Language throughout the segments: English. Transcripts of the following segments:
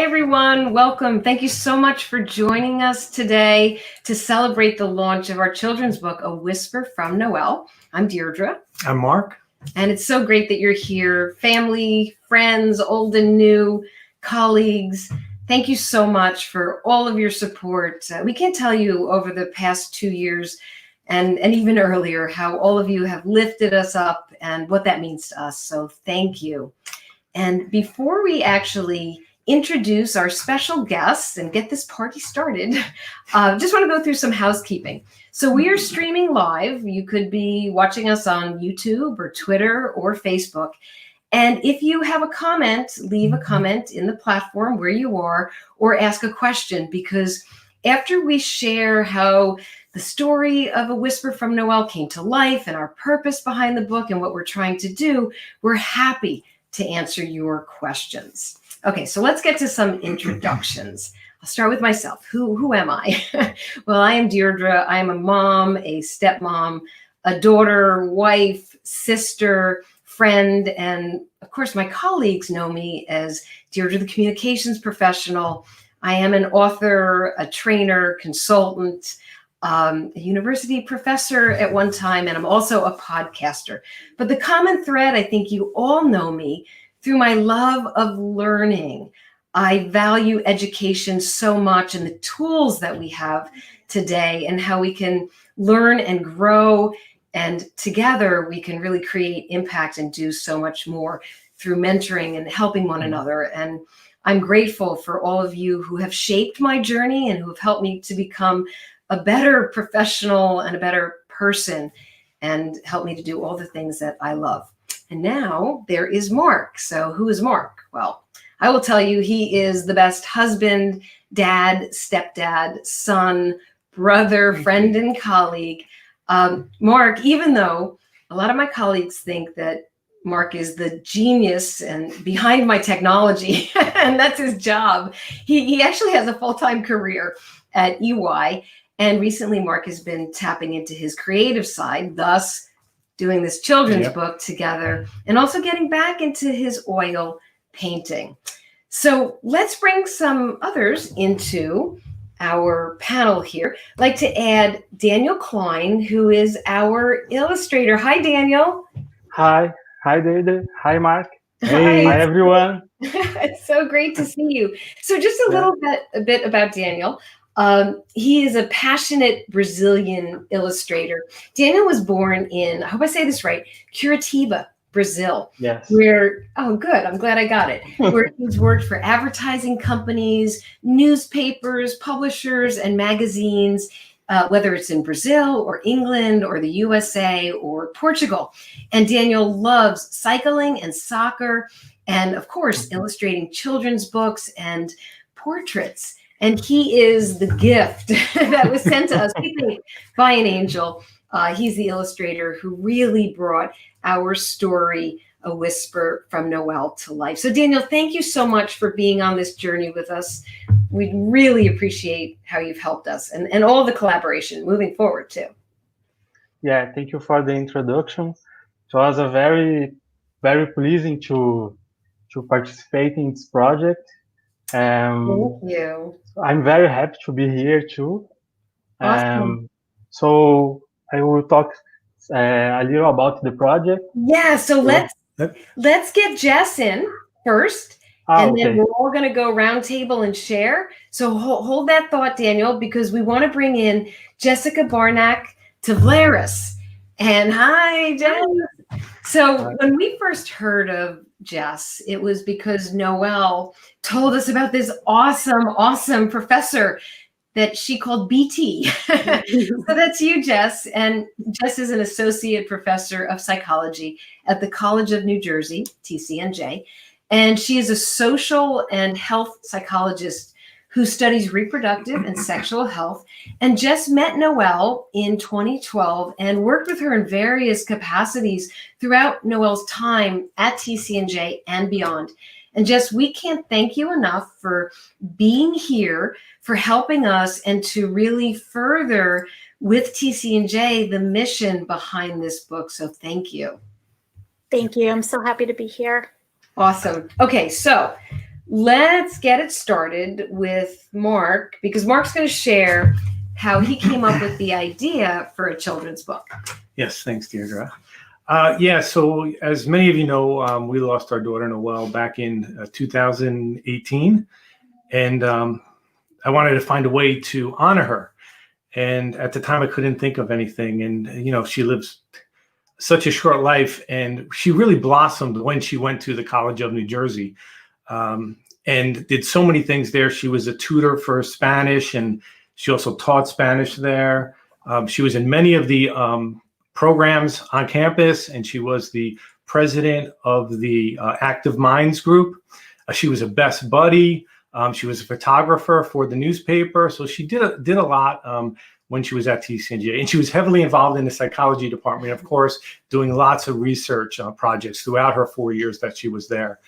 everyone. Welcome. Thank you so much for joining us today to celebrate the launch of our children's book, A Whisper from Noelle. I'm Deirdre. I'm Mark. And it's so great that you're here. Family, friends, old and new, colleagues. Thank you so much for all of your support. We can't tell you over the past 2 years and even earlier how all of you have lifted us up and what that means to us. So thank you. And before we actually introduce our special guests and get this party started, just want to go through some housekeeping. So we are streaming live. You could be watching us on YouTube or Twitter or Facebook. And if you have a comment, leave a comment in the platform where you are or ask a question, because after we share how the story of A Whisper from Noelle came to life and our purpose behind the book and what we're trying to do, we're happy to answer your questions. Okay, so let's get to some introductions. I'll start with myself. Who am I? Well, I am Deirdre. I am a mom, a stepmom, a daughter, wife, sister, friend, and of course, my colleagues know me as Deirdre, the communications professional. I am an author, a trainer, consultant, a university professor at one time, and I'm also a podcaster. But the common thread, I think you all know me through my love of learning. I value education so much and the tools that we have today and how we can learn and grow. And together we can really create impact and do so much more through mentoring and helping one another. And I'm grateful for all of you who have shaped my journey and who have helped me to become a better professional and a better person and helped me to do all the things that I love. And now there is Mark. So who is Mark? Well, I will tell you, he is the best husband, dad, stepdad, son, brother, friend, and colleague. Mark, even though a lot of my colleagues think that Mark is the genius and behind my technology, and that's his job, he actually has a full-time career at EY. And recently, Mark has been tapping into his creative side, thus doing this children's book together, and also getting back into his oil painting. So let's bring some others into our panel here. I'd like to add Daniel Klein, who is our illustrator. Hi, Daniel. Hi. Hi, Deirdre. Hi, Mark. Hey. Hi, everyone. It's so great to see you. So just a bit about Daniel. He is a passionate Brazilian illustrator. Daniel was born in, I hope I say this right, Curitiba, Brazil. Yes. Where, oh, good, I'm glad I got it. Where he's worked for advertising companies, newspapers, publishers, and magazines, whether it's in Brazil or England or the USA or Portugal. And Daniel loves cycling and soccer, and of course, illustrating children's books and portraits. And he is the gift that was sent to us by an angel. He's the illustrator who really brought our story, A Whisper from Noelle, to life. So Daniel, thank you so much for being on this journey with us. We really appreciate how you've helped us and all the collaboration moving forward too. Yeah, thank you for the introduction. It was a very, very pleasing to participate in this project. Thank you. I'm very happy to be here too. Awesome. So I will talk a little about the project. Yeah, so let's get Jess in first, and then we're all going to go round table and share. So hold that thought, Daniel, because we want to bring in Jessica Barnack-Tavlaris. And hi, Jess. So when we first heard of Jess, it was because Noelle told us about this awesome professor that she called BT. So that's you, Jess. And Jess is an associate professor of psychology at the College of New Jersey, TCNJ. And she is a social and health psychologist who studies reproductive and sexual health. And Jess met Noelle in 2012 and worked with her in various capacities throughout Noelle's time at TCNJ and beyond. And Jess, we can't thank you enough for being here, for helping us, and to really further with TCNJ the mission behind this book. So thank you. Thank you. I'm so happy to be here. Awesome. Okay, so let's get it started with Mark, because Mark's going to share how he came up with the idea for a children's book. Yes, thanks, Deirdre. Yeah, so as many of you know, we lost our daughter Noelle back in 2018, and I wanted to find a way to honor her. And at the time, I couldn't think of anything. And she lives such a short life, and she really blossomed when she went to the College of New Jersey, and did so many things there. She was a tutor for Spanish, and she also taught Spanish there. She was in many of the programs on campus, and she was the president of the Active Minds group. She was a best buddy. She was a photographer for the newspaper. So she did a lot when she was at TCNJ, and she was heavily involved in the psychology department, of course, doing lots of research projects throughout her 4 years that she was there.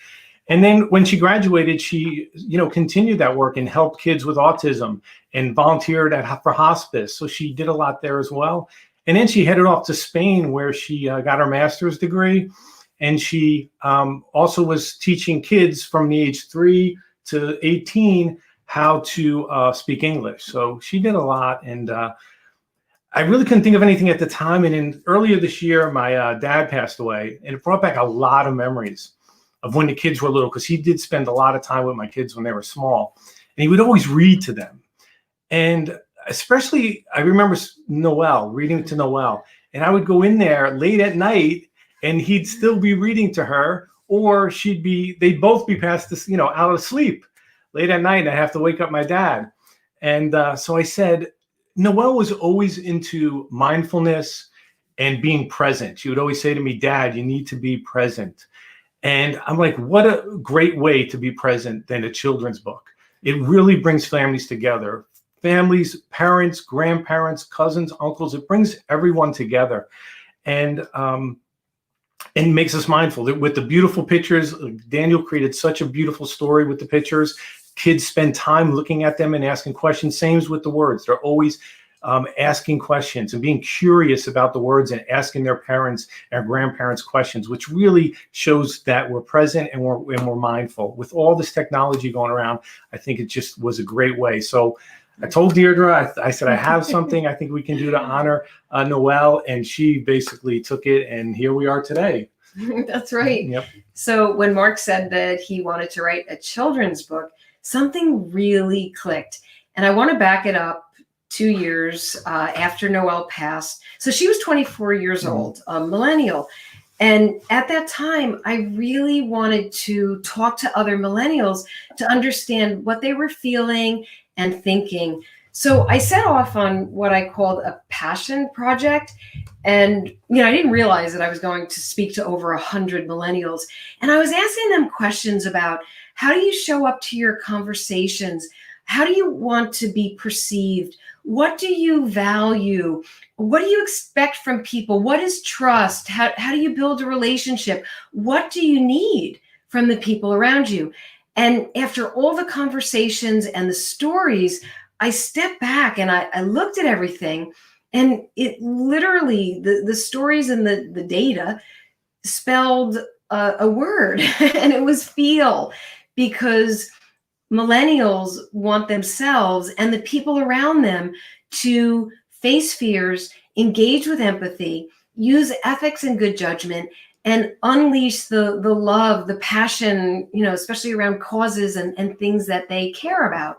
And then when she graduated, she, continued that work and helped kids with autism and volunteered for hospice. So she did a lot there as well. And then she headed off to Spain, where she got her master's degree. And she also was teaching kids from the age 3 to 18 how to speak English. So she did a lot. And I really couldn't think of anything at the time. And then earlier this year, my dad passed away, and it brought back a lot of memories of when the kids were little, because he did spend a lot of time with my kids when they were small. And he would always read to them. And especially, I remember Noelle, reading to Noelle. And I would go in there late at night, and he'd still be reading to her, or they'd both be past this, out of sleep late at night, and I'd have to wake up my dad. And so I said, Noelle was always into mindfulness and being present. She would always say to me, Dad, you need to be present. And I'm like, what a great way to be present than a children's book. It really brings families together. Families, parents, grandparents, cousins, uncles, it brings everyone together. And makes us mindful. With the beautiful pictures, Daniel created such a beautiful story with the pictures. Kids spend time looking at them and asking questions. Same with the words. They're always asking questions and being curious about the words and asking their parents and grandparents questions, which really shows that we're present and we're mindful. With all this technology going around, I think it just was a great way. So I told Deirdre, I said, I have something I think we can do to honor Noelle, and she basically took it, and here we are today. That's right. Yep. So when Mark said that he wanted to write a children's book, something really clicked. And I want to back it up 2 years after Noelle passed. So she was 24 years old, a millennial. And at that time, I really wanted to talk to other millennials to understand what they were feeling and thinking. So I set off on what I called a passion project. And, I didn't realize that I was going to speak to over 100 millennials. And I was asking them questions about, how do you show up to your conversations? How do you want to be perceived? What do you value? What do you expect from people? What is trust? How do you build a relationship? What do you need from the people around you? And after all the conversations and the stories, I stepped back and I looked at everything, and it literally, the stories and the data spelled a word, and it was feel, because millennials want themselves and the people around them to face fears, engage with empathy, use ethics and good judgment, and unleash the love, the passion, especially around causes and things that they care about.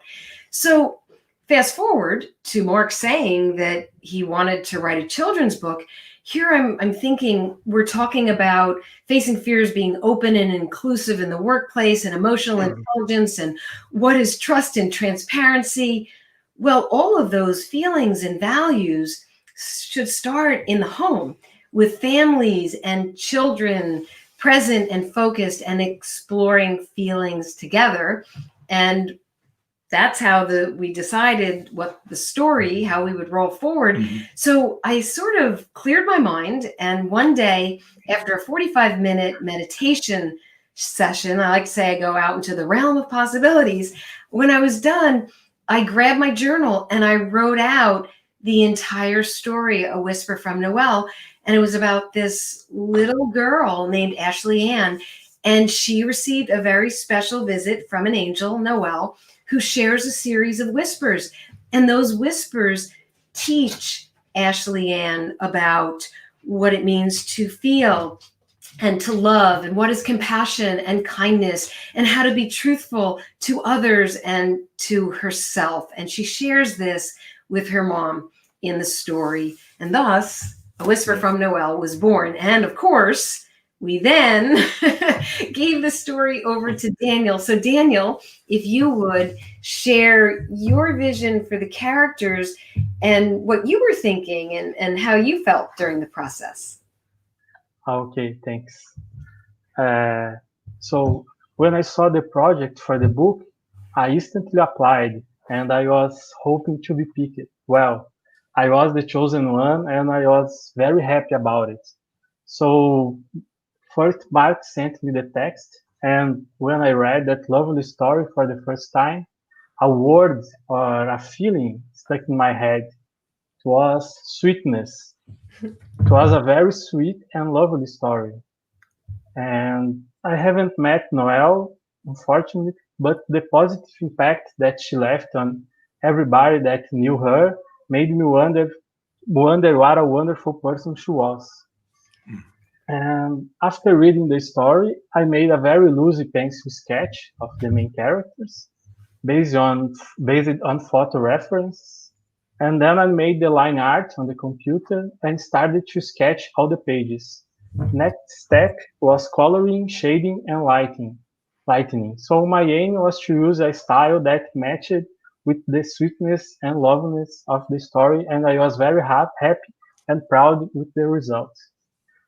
So fast forward to Mark saying that he wanted to write a children's book. Here I'm thinking we're talking about facing fears, being open and inclusive in the workplace, and emotional intelligence, and what is trust and transparency. Well, all of those feelings and values should start in the home, with families and children present and focused and exploring feelings together. And that's how we decided what the story, how we would roll forward. Mm-hmm. So I sort of cleared my mind. And one day, after a 45-minute meditation session, I like to say I go out into the realm of possibilities. When I was done, I grabbed my journal and I wrote out the entire story, A Whisper from Noelle. And it was about this little girl named Ashley Ann. And she received a very special visit from an angel, Noelle, who shares a series of whispers. And those whispers teach Ashley Ann about what it means to feel and to love, and what is compassion and kindness, and how to be truthful to others and to herself. And she shares this with her mom in the story. And thus, A Whisper from Noelle was born. And of course, we then gave the story over to Daniel. So Daniel, if you would share your vision for the characters and what you were thinking and how you felt during the process. Okay, thanks. So when I saw the project for the book, I instantly applied and I was hoping to be picked. Well, I was the chosen one and I was very happy about it. So first Mark sent me the text, and when I read that lovely story for the first time, a word or a feeling stuck in my head. It was sweetness. It was a very sweet and lovely story. And I haven't met Noelle, unfortunately, but the positive impact that she left on everybody that knew her made me wonder what a wonderful person she was. And after reading the story, I made a very loosey pencil sketch of the main characters based on photo references. And then I made the line art on the computer and started to sketch all the pages. Next step was coloring, shading, and lightening. So my aim was to use a style that matched with the sweetness and loveliness of the story, and I was very happy and proud with the results.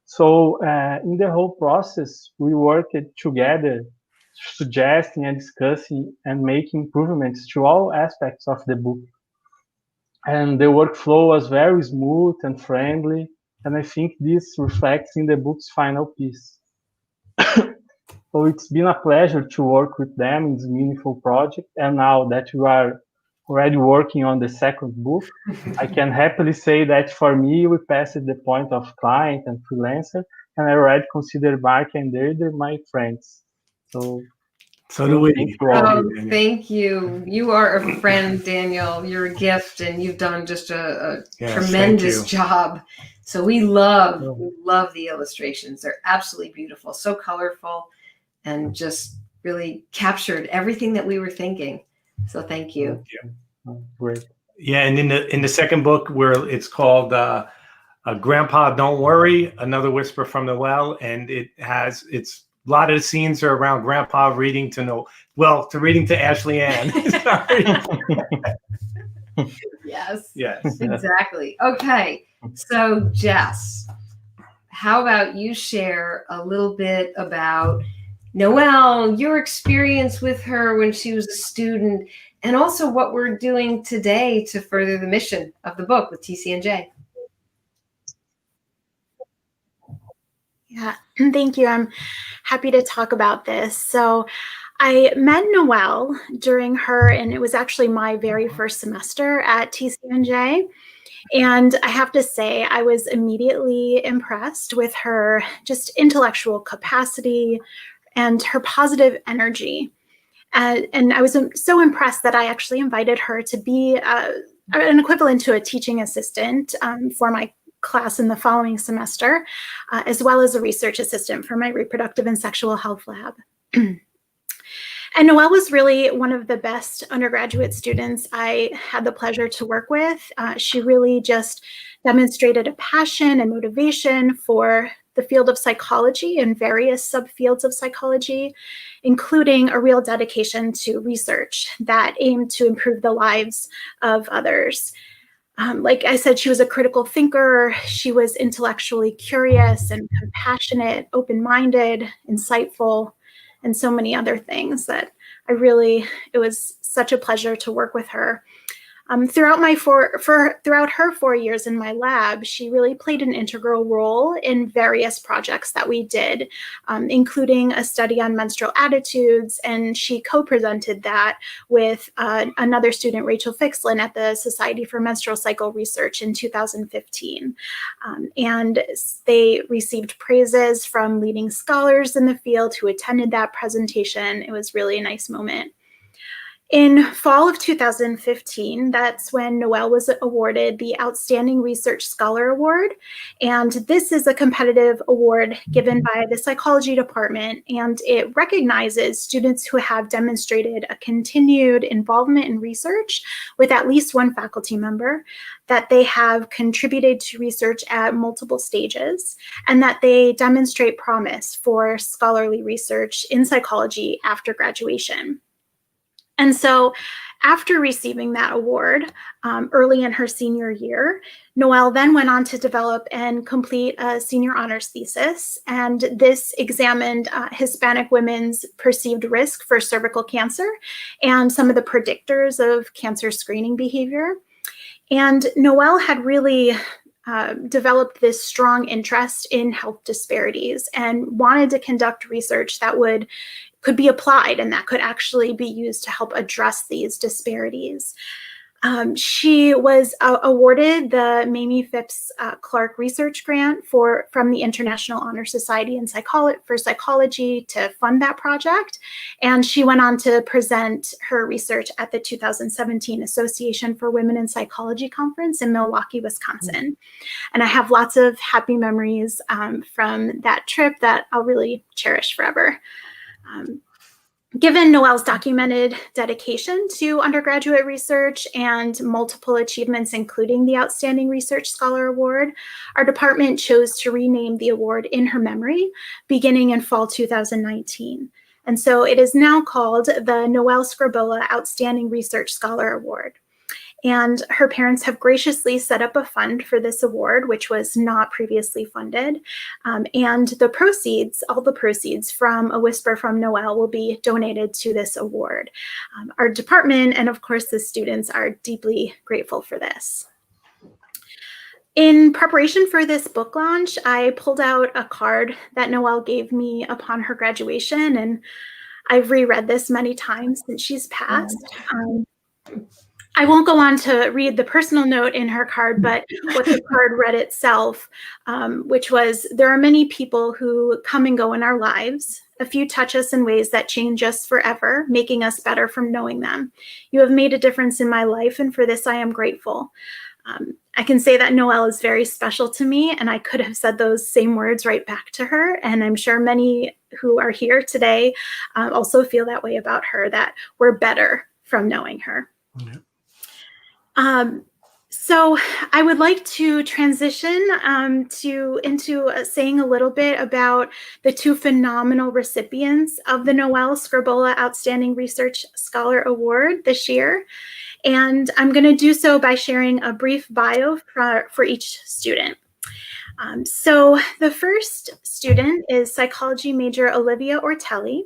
So in the whole process, we worked together, suggesting and discussing and making improvements to all aspects of the book. And the workflow was very smooth and friendly, and I think this reflects in the book's final piece. So it's been a pleasure to work with them in this meaningful project, and now that we are already working on the second book, I can happily say that for me, we passed the point of client and freelancer, and I already consider Mark and Deirdre my friends. So do we. Thank you all. Oh, thank you. You are a friend, Daniel. You're a gift, and you've done just a tremendous job. So we love the illustrations. They're absolutely beautiful, so colorful, and just really captured everything that we were thinking. So thank you. Great. Yeah, and in the second book, where it's called Grandpa Don't Worry, Another Whisper from Noelle, and it's a lot of the scenes are around Grandpa reading to reading to Ashley Ann. Yes. Yes. Exactly. Okay. So Jess, how about you share a little bit about Noelle, your experience with her when she was a student, and also what we're doing today to further the mission of the book with TCNJ. Yeah, thank you. I'm happy to talk about this. So I met Noelle during and it was actually my very first semester at TCNJ. And I have to say, I was immediately impressed with her just intellectual capacity and her positive energy. And I was so impressed that I actually invited her to be an equivalent to a teaching assistant for my class in the following semester, as well as a research assistant for my reproductive and sexual health lab. And Noelle was really one of the best undergraduate students I had the pleasure to work with. She really just demonstrated a passion and motivation for the field of psychology and various subfields of psychology, including a real dedication to research that aimed to improve the lives of others. Like I said, she was a critical thinker. She was intellectually curious and compassionate, open-minded, insightful, and so many other things that it was such a pleasure to work with her. Throughout her 4 years in my lab, she really played an integral role in various projects that we did, including a study on menstrual attitudes, and she co-presented that with another student, Rachel Fixlin, at the Society for Menstrual Cycle Research in 2015. And they received praises from leading scholars in the field who attended that presentation. It was really a nice moment. In fall of 2015, that's when Noelle was awarded the Outstanding Research Scholar Award. And this is a competitive award given by the psychology department, and it recognizes students who have demonstrated a continued involvement in research with at least one faculty member, that they have contributed to research at multiple stages, and that they demonstrate promise for scholarly research in psychology after graduation. And so after receiving that award early in her senior year, Noelle then went on to develop and complete a senior honors thesis. And this examined Hispanic women's perceived risk for cervical cancer and some of the predictors of cancer screening behavior. And Noelle had really developed this strong interest in health disparities and wanted to conduct research that could be applied and that could actually be used to help address these disparities. She was awarded the Mamie Phipps Clark Research Grant from the International Honor Society for Psychology to fund that project. And she went on to present her research at the 2017 Association for Women in Psychology Conference in Milwaukee, Wisconsin. And I have lots of happy memories from that trip that I'll really cherish forever. Given Noelle's documented dedication to undergraduate research and multiple achievements, including the Outstanding Research Scholar Award, our department chose to rename the award in her memory beginning in fall 2019. And so it is now called the Noelle Skrobola Outstanding Research Scholar Award. And her parents have graciously set up a fund for this award, which was not previously funded. And all the proceeds from A Whisper from Noelle will be donated to this award. Our department and of course the students are deeply grateful for this. In preparation for this book launch, I pulled out a card that Noelle gave me upon her graduation, and I've reread this many times since she's passed. I won't go on to read the personal note in her card, but what the card read itself, which was, there are many people who come and go in our lives. A few touch us in ways that change us forever, making us better from knowing them. You have made a difference in my life, and for this I am grateful. I can say that Noelle is very special to me, and I could have said those same words right back to her. And I'm sure many who are here today also feel that way about her, that we're better from knowing her. Yeah. So I would like to transition into saying a little bit about the two phenomenal recipients of the Noelle Skrobola Outstanding Research Scholar Award this year. And I'm going to do so by sharing a brief bio for each student. So the first student is psychology major Olivia Ortelli.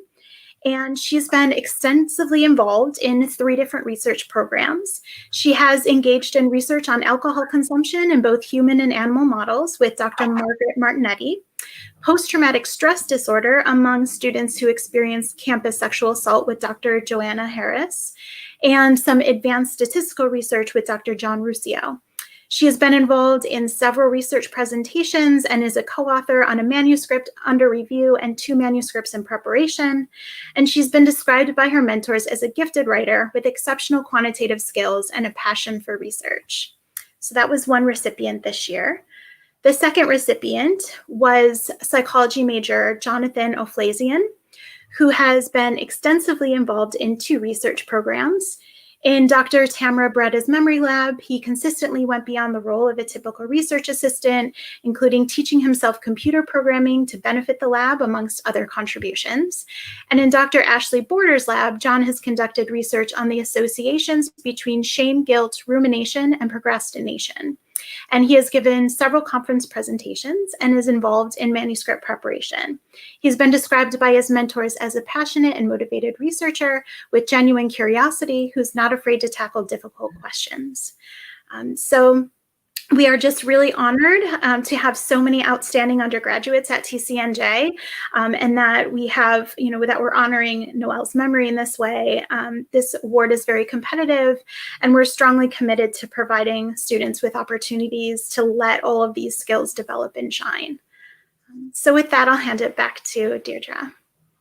And she's been extensively involved in 3 different research programs. She has engaged in research on alcohol consumption in both human and animal models with Dr. Margaret Martinetti, post-traumatic stress disorder among students who experienced campus sexual assault with Dr. Joanna Harris, and some advanced statistical research with Dr. John Ruscio. She has been involved in several research presentations and is a co-author on a manuscript under review and 2 manuscripts in preparation. And she's been described by her mentors as a gifted writer with exceptional quantitative skills and a passion for research. So that was one recipient this year. The second recipient was psychology major Jonathan Oflazian, who has been extensively involved in 2 research programs. In Dr. Tamara Bretta's memory lab, he consistently went beyond the role of a typical research assistant, including teaching himself computer programming to benefit the lab, amongst other contributions. And in Dr. Ashley Border's lab, John has conducted research on the associations between shame, guilt, rumination, and procrastination. And he has given several conference presentations and is involved in manuscript preparation. He's been described by his mentors as a passionate and motivated researcher with genuine curiosity who's not afraid to tackle difficult questions. So we are just really honored to have so many outstanding undergraduates at TCNJ, and that we have, that we're honoring Noelle's memory in this way. This award is very competitive, and we're strongly committed to providing students with opportunities to let all of these skills develop and shine. So with that, I'll hand it back to Deirdre.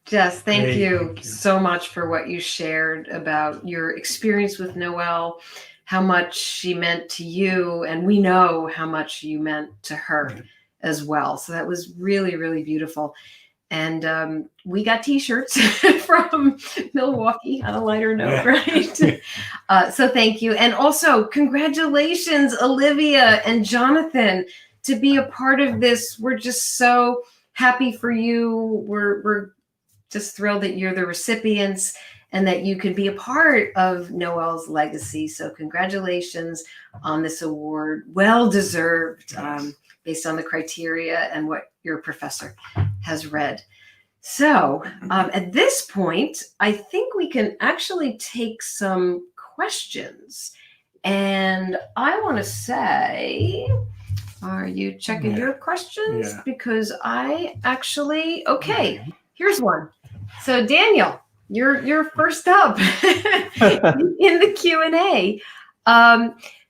Jess, thank you so much for what you shared about your experience with Noelle, how much she meant to you, and we know how much you meant to her as well. So that was really, really beautiful. And we got t-shirts from Milwaukee on a lighter note, right? So thank you. And also congratulations, Olivia and Jonathan, to be a part of this. We're just so happy for you. We're just thrilled that you're the recipients and that you could be a part of Noelle's legacy. So congratulations on this award. Well deserved, based on the criteria and what your professor has read. So at this point, I think we can actually take some questions. And I want to say, are you checking your questions? Yeah. Because I actually, here's one. So Daniel, you're first up in the Q&A.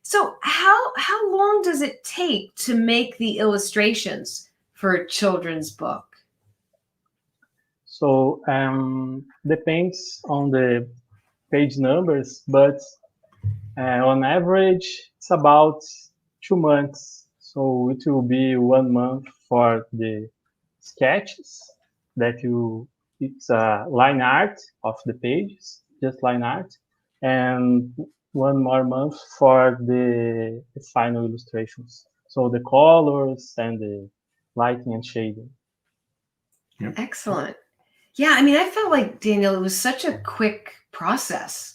So how long does it take to make the illustrations for a children's book? So depends on the page numbers, but on average it's about 2 months. So it will be 1 month for the sketches that it's line art of the pages, just line art, and 1 more month for the final illustrations. So the colors and the lighting and shading. Yep. Excellent. Yeah, I mean, I felt like, Daniel, it was such a quick process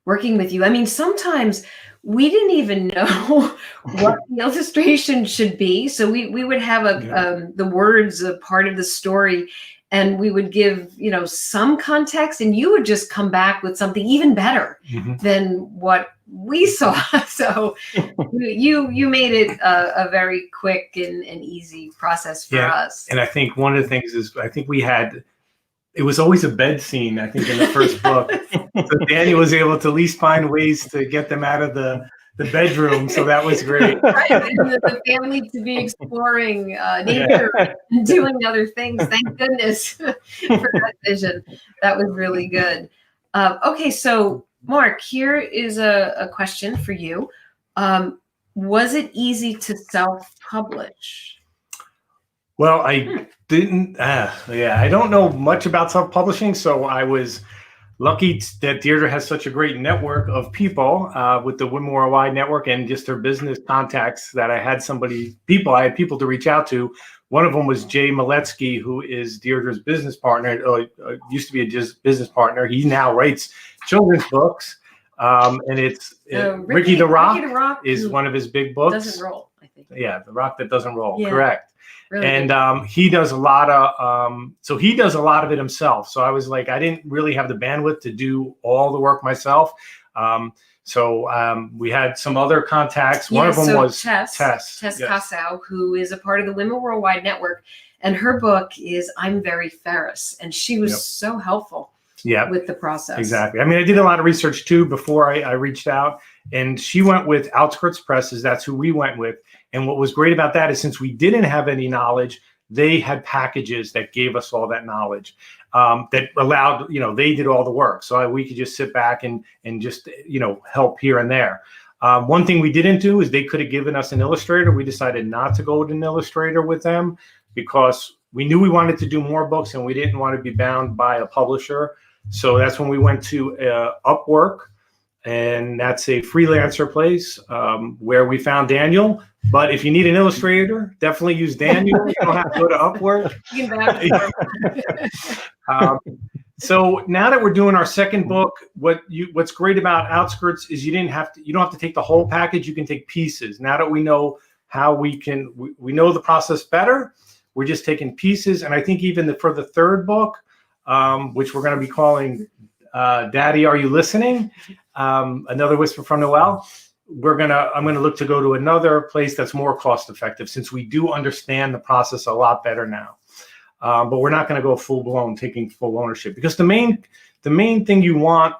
working with you. I mean, sometimes we didn't even know what the illustration should be. So we would have the words a part of the story, and we would give, some context, and you would just come back with something even better than what we saw. So you made it a very quick and easy process for us. And I think one of the things is, it was always a bed scene, I think, in the first book. So Daniel was able to at least find ways to get them out of the bedroom. So that was great. Right, and the family to be exploring nature and doing other things. Thank goodness for that vision. That was really good. Okay, so Mark, here is a question for you. Was it easy to self-publish? Well, I didn't. I don't know much about self-publishing, so I was lucky that Deirdre has such a great network of people with the Women Worldwide Network and just her business contacts that I had people to reach out to. One of them was Jay Maletsky, who is Deirdre's business partner. Used to be a business partner. He now writes children's books, and it's Ricky the Rock is one of his big books. Doesn't roll, I think. Yeah, The Rock That Doesn't Roll. Yeah. Correct. Really and he does a lot of it himself. So I was like, I didn't really have the bandwidth to do all the work myself. So we had some other contacts. One of them was Tess Casau, who is a part of the Women Worldwide Network. And her book is I'm Very Ferris. And she was so helpful with the process. Exactly. I mean, I did a lot of research too before I reached out. And she went with Outskirts Presses. That's who we went with. And what was great about that is since we didn't have any knowledge, they had packages that gave us all that knowledge that allowed, they did all the work. So we could just sit back and just, help here and there. One thing we didn't do is they could have given us an illustrator. We decided not to go with an illustrator with them because we knew we wanted to do more books and we didn't want to be bound by a publisher. So that's when we went to Upwork. And that's a freelancer place where we found Daniel. But if you need an illustrator, definitely use Daniel. You don't have to go to Upwork. So now that we're doing our second book, what's great about Outskirts is you don't have to take the whole package. You can take pieces. Now that we know how we know the process better, we're just taking pieces. And I think even for the third book, which we're going to be calling Daddy, Are You Listening? Another Whisper from Noelle. I'm going to look to go to another place that's more cost effective, since we do understand the process a lot better now. But we're not going to go full blown taking full ownership, because the main thing you want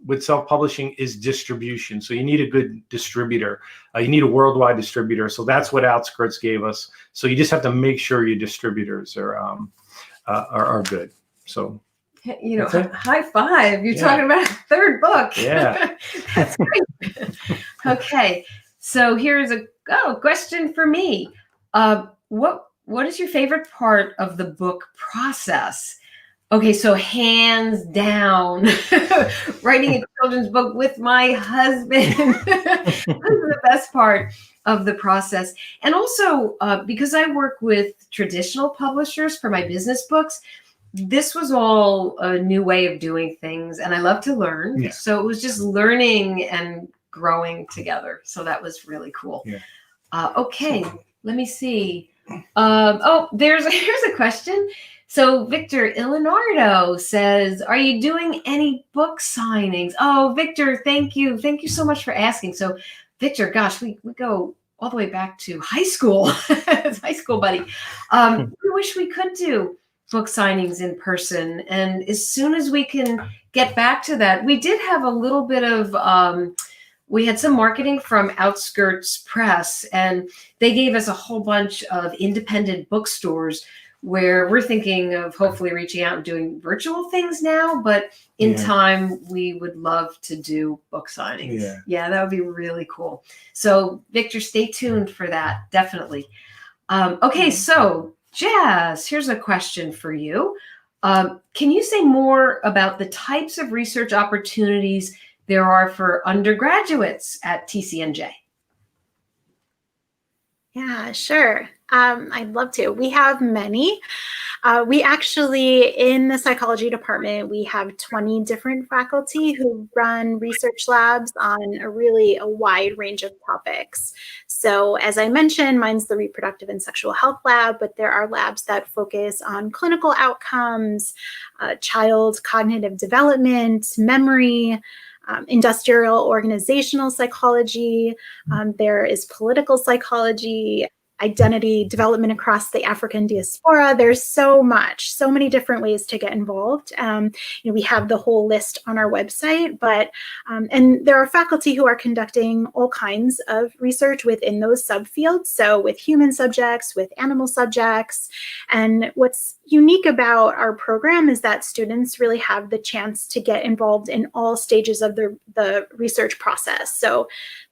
with self-publishing is distribution. So you need a good distributor. You need a worldwide distributor. So that's what Outskirts gave us. So you just have to make sure your distributors are good. So, high five. You're talking about a third book. Yeah. That's great. Okay. So here's a question for me. What is your favorite part of the book process? Okay, so hands down, writing a children's book with my husband was the best part of the process. And also, because I work with traditional publishers for my business books, this was all a new way of doing things, and I love to learn. Yeah. So it was just learning and growing together. So that was really cool. Yeah. Okay, let me see. Here's a question. So Victor Ilinardo says, are you doing any book signings? Oh, Victor, thank you. Thank you so much for asking. So Victor, gosh, we go all the way back to high school. High school buddy. We wish we could do book signings in person. And as soon as we can get back to that, we did have a little bit of, we had some marketing from Outskirts Press, and they gave us a whole bunch of independent bookstores where we're thinking of hopefully reaching out and doing virtual things now, but in time we would love to do book signings. Yeah, that would be really cool. So Victor, stay tuned for that, definitely. Okay, so Jess, here's a question for you. Can you say more about the types of research opportunities there are for undergraduates at TCNJ? Yeah, sure. I'd love to. We have many. We actually, in the psychology department, we have 20 different faculty who run research labs on a wide range of topics. So as I mentioned, mine's the reproductive and sexual health lab, but there are labs that focus on clinical outcomes, child cognitive development, memory, industrial organizational psychology. There is political psychology, identity development across the African diaspora. There's so many different ways to get involved. We have the whole list on our website, but and there are faculty who are conducting all kinds of research within those subfields. So with human subjects, with animal subjects. And what's unique about our program is that students really have the chance to get involved in all stages of the research process. So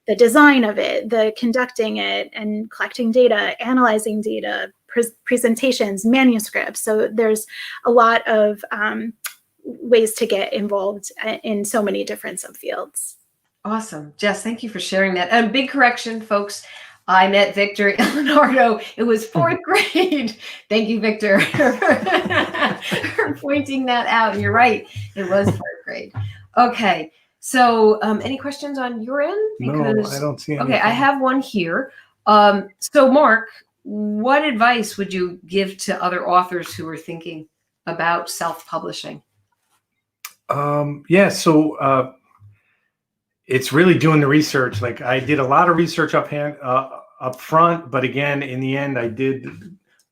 the design of it, the conducting it and collecting data, analyzing data, presentations, manuscripts. So there's a lot of ways to get involved in so many different subfields. Awesome. Jess, thank you for sharing that. And big correction, folks. I met Victor Ilinardo. It was 4th grade. Thank you, Victor, for pointing that out. And you're right. It was 4th grade. Okay. So any questions on your end? No, I don't see anything. Okay, I have one here. So Mark, what advice would you give to other authors who are thinking about self-publishing? So it's really doing the research. Like, I did a lot of research up front, but again, in the end, I did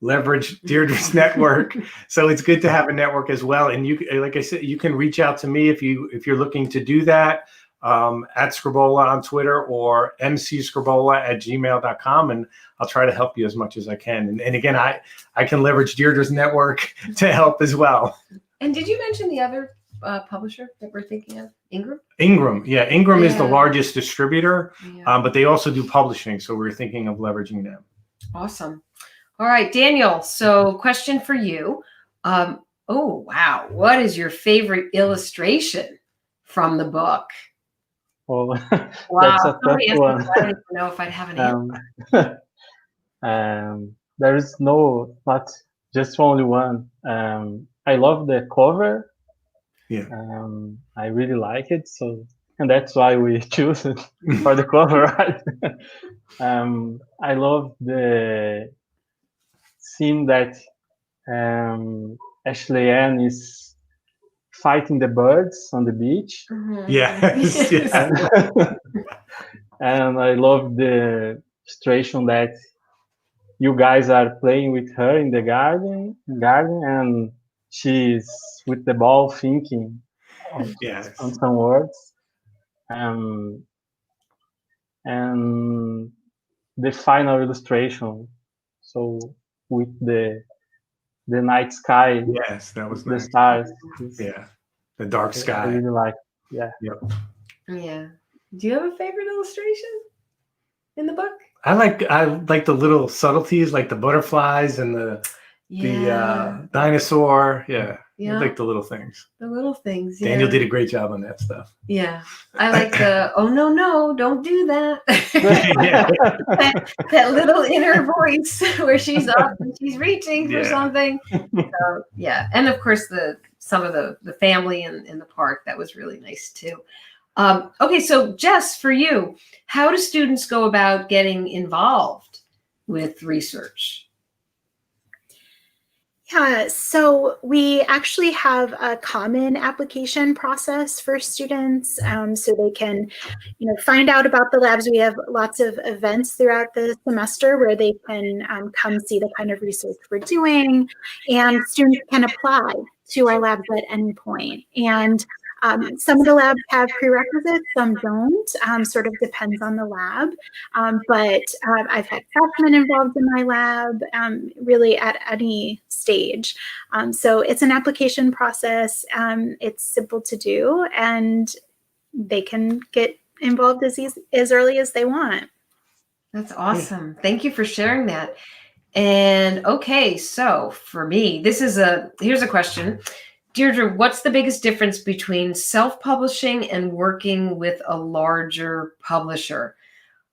leverage Deirdre's network. So it's good to have a network as well. And you, like I said, you can reach out to me if you're looking to do that, at Skrobola on Twitter or mcskrobola@gmail.com, and I'll try to help you as much as I can. And again, I can leverage Deirdre's network to help as well. And did you mention the other publisher that we're thinking of? Ingram? Ingram is the largest distributor, but they also do publishing. So we're thinking of leveraging them. Awesome. All right, Daniel. So question for you. Oh, wow. What is your favorite illustration from the book? Oh, Wow. that's a tough one. I don't even know if I'd have an answer. There is not just only one. I love the cover. Yeah. I really like it, so and that's why we choose it for the cover, right? I love the scene that Ashley Ann is fighting the birds on the beach. Yes. Yes. Yeah. And I love the situation that you guys are playing with her in the garden, and she's with the ball thinking on, Yes. on some words. Um, and the final illustration, so with the night sky, Yes, that was the nice. stars. Yeah. The dark I sky. really like. Yeah. Yep. Yeah. Do you have a favorite illustration in the book? I like the little subtleties, like the butterflies and the dinosaur. Yeah. I like the little things. The little things. Yeah. Daniel did a great job on that stuff. Yeah. I like the, oh, no, don't do that. Yeah. that little inner voice where she's up and she's reaching for Yeah. something. So, yeah. And of course, some of the family in the park, that was really nice too. Okay, so Jess, for you, how do students go about getting involved with research? Yeah, so we actually have a common application process for students, so they can, find out about the labs. We have lots of events throughout the semester where they can come see the kind of research we're doing, and students can apply to our labs at any point. And some of the labs have prerequisites, some don't, sort of depends on the lab. But I've had freshmen involved in my lab, really at any stage. So it's an application process. It's simple to do, and they can get involved as early as they want. That's awesome. Thank you for sharing that. And okay, so for me, here's a question. Deirdre, what's the biggest difference between self-publishing and working with a larger publisher?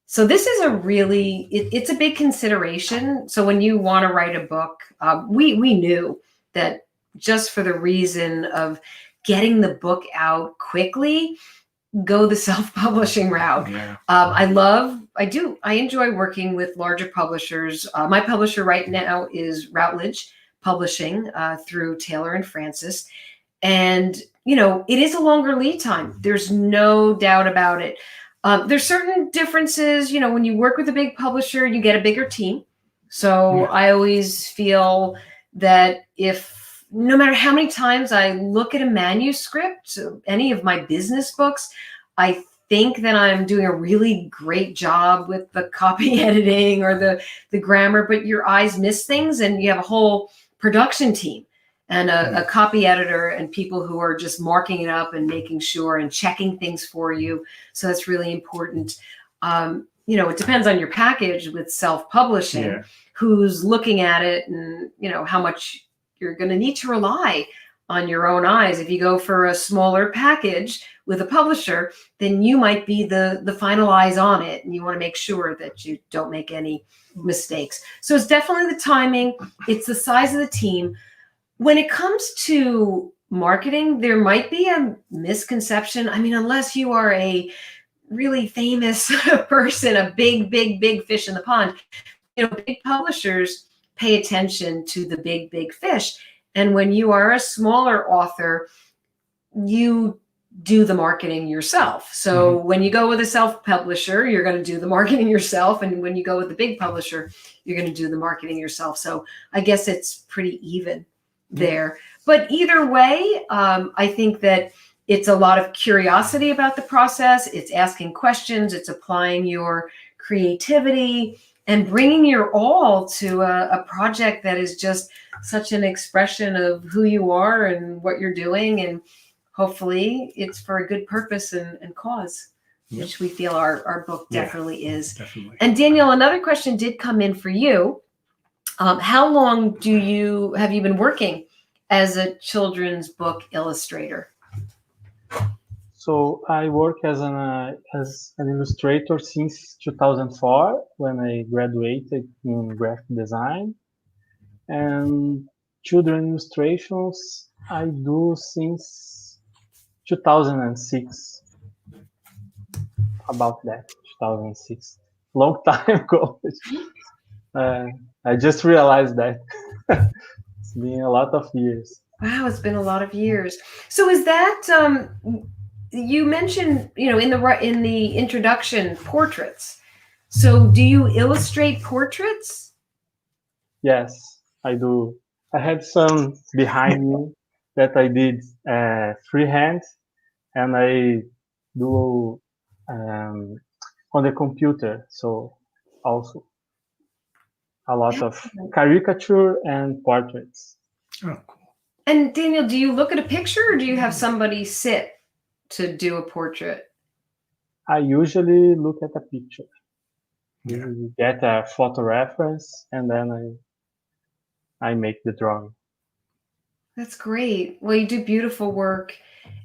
So this is it's a big consideration. So when you want to write a book, we knew that just for the reason of getting the book out quickly, go the self-publishing route. Yeah. I enjoy working with larger publishers. My publisher right now is Routledge Publishing through Taylor and Francis. And, it is a longer lead time. There's no doubt about it. There's certain differences, when you work with a big publisher, you get a bigger team. So I always feel that no matter how many times I look at a manuscript, any of my business books, I think that I'm doing a really great job with the copy editing or the grammar, but your eyes miss things, and you have a whole production team and a copy editor and people who are just marking it up and making sure and checking things for you. So that's really important. It depends on your package with self-publishing, who's looking at it, and how much you're going to need to rely on your own eyes. If you go for a smaller package with a publisher, then you might be the final eyes on it, and you want to make sure that you don't make any mistakes. So it's definitely the timing. It's the size of the team. When it comes to marketing, there might be a misconception. I mean, unless you are a really famous person, a big fish in the pond, big publishers pay attention to the big fish. And when you are a smaller author, you do the marketing yourself. So when you go with a self-publisher, you're going to do the marketing yourself. And when you go with the big publisher, you're going to do the marketing yourself. So I guess it's pretty even there. But either way, I think that it's a lot of curiosity about the process. It's asking questions. It's applying your creativity and bringing your all to a project that is just such an expression of who you are and what you're doing. And hopefully it's for a good purpose and cause, which we feel our book definitely is. Definitely. And Daniel, another question did come in for you. How long have you been working as a children's book illustrator? So I work as an illustrator since 2004 when I graduated in graphic design, and children illustrations I do since 2006. About that, 2006. Long time ago. I just realized that. It's been a lot of years. Wow, it's been a lot of years. So is that you mentioned, in the introduction, portraits. So do you illustrate portraits? Yes, I do. I have some behind me that I did freehand, and I do on the computer. So also a lot of caricature and portraits. Oh, cool. And Daniel, do you look at a picture or do you have somebody sit to do a portrait? I usually look at a picture. Yeah. You get a photo reference, and then I make the drawing. That's great. Well, you do beautiful work.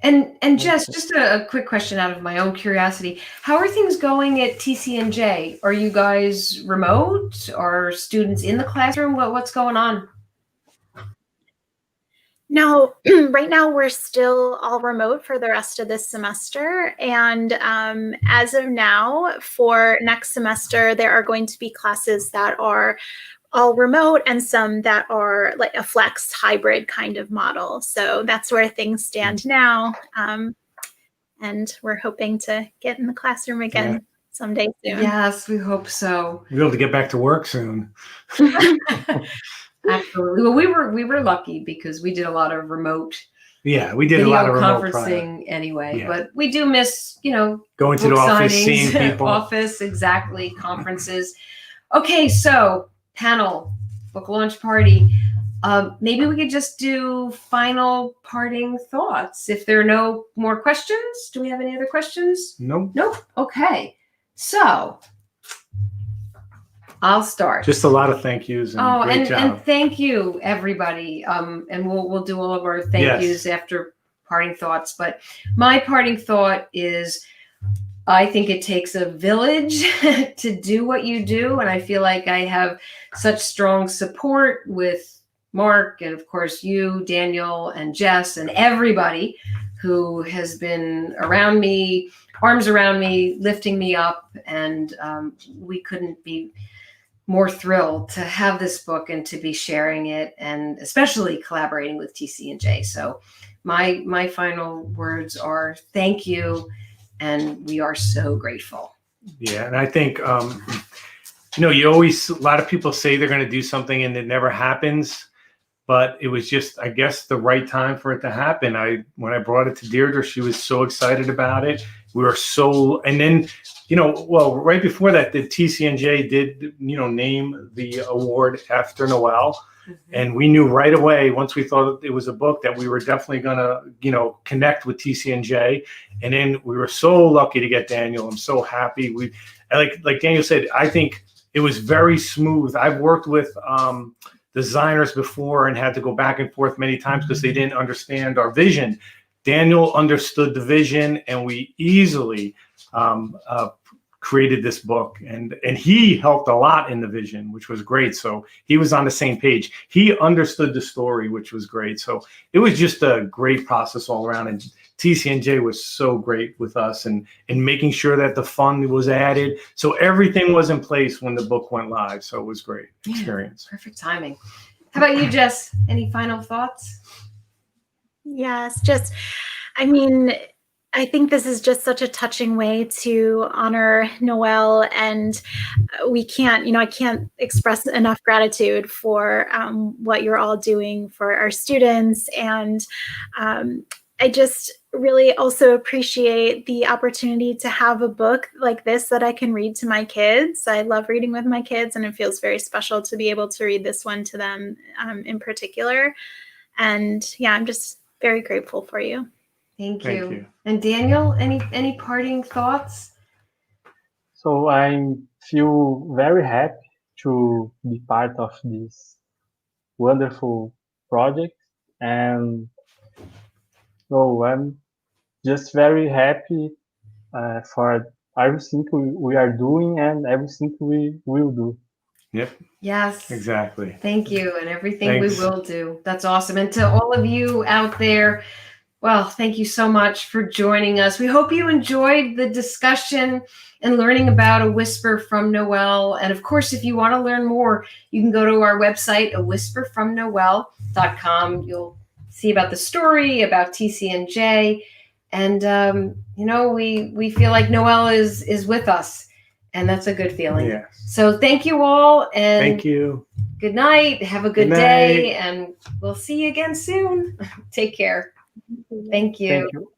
And Jess, just a quick question out of my own curiosity. How are things going at TCNJ? Are you guys remote? Are students in the classroom? What's going on? No, right now we're still all remote for the rest of this semester. And as of now, for next semester, there are going to be classes that are all remote and some that are like a flex hybrid kind of model. So that's where things stand now. And we're hoping to get in the classroom again someday soon. Yes, we hope so. We'll be able to get back to work soon. Absolutely. Well, we were lucky because we did a lot of remote Yeah, we did video a lot of remote conferencing anyway. Yeah. But we do miss, going to the book office, signings, seeing people. office, exactly, conferences. Okay, so panel, book launch party. Maybe we could just do final parting thoughts. If there are no more questions, do we have any other questions? Nope. Nope. Okay. So I'll start. Just a lot of thank yous and great job. And thank you, everybody. And we'll do all of our thank yous after parting thoughts. But my parting thought is, I think it takes a village to do what you do, and I feel like I have such strong support with Mark and, of course, you, Daniel, and Jess, and everybody who has been around me, arms around me, lifting me up, and we couldn't be more thrilled to have this book and to be sharing it, and especially collaborating with TCNJ. So my final words are thank you, and we are so grateful. Yeah, and I think you always, a lot of people say they're going to do something and it never happens, but it was just, I guess, the right time for it to happen. When I brought it to Deirdre, she was so excited about it. We were so, and then right before that, the TCNJ did, name the award after Noelle. Mm-hmm. And we knew right away, once we thought it was a book, that we were definitely going to, connect with TCNJ. And then we were so lucky to get Daniel. I'm so happy. Like Daniel said, I think it was very smooth. I've worked with designers before and had to go back and forth many times because they didn't understand our vision. Daniel understood the vision, and we easily created this book, and he helped a lot in the vision, which was great. So he was on the same page. He understood the story, which was great. So it was just a great process all around, and TCNJ was so great with us and making sure that the fund was added. So everything was in place when the book went live. So it was great experience. Perfect timing. How about you, Jess? Any final thoughts? Yes, I think this is just such a touching way to honor Noelle, and I can't express enough gratitude for what you're all doing for our students. And I just really also appreciate the opportunity to have a book like this that I can read to my kids. I love reading with my kids, and it feels very special to be able to read this one to them in particular. And I'm just very grateful for you. Thank you. And Daniel, any parting thoughts? So I feel very happy to be part of this wonderful project, and so I'm just very happy for everything we are doing and everything we will do. Yep. Yes. Exactly. Thank you, and everything Thanks. we will do. That's awesome. And to all of you out there, well, thank you so much for joining us. We hope you enjoyed the discussion and learning about A Whisper from Noelle. And of course, if you want to learn more, you can go to our website, awhisperfromnoelle.com. You'll see about the story, about TCNJ. And, we feel like Noelle is with us. And that's a good feeling. Yes. So thank you all. And Thank you. good night. Have a good day. And we'll see you again soon. Take care. Thank you. Thank you.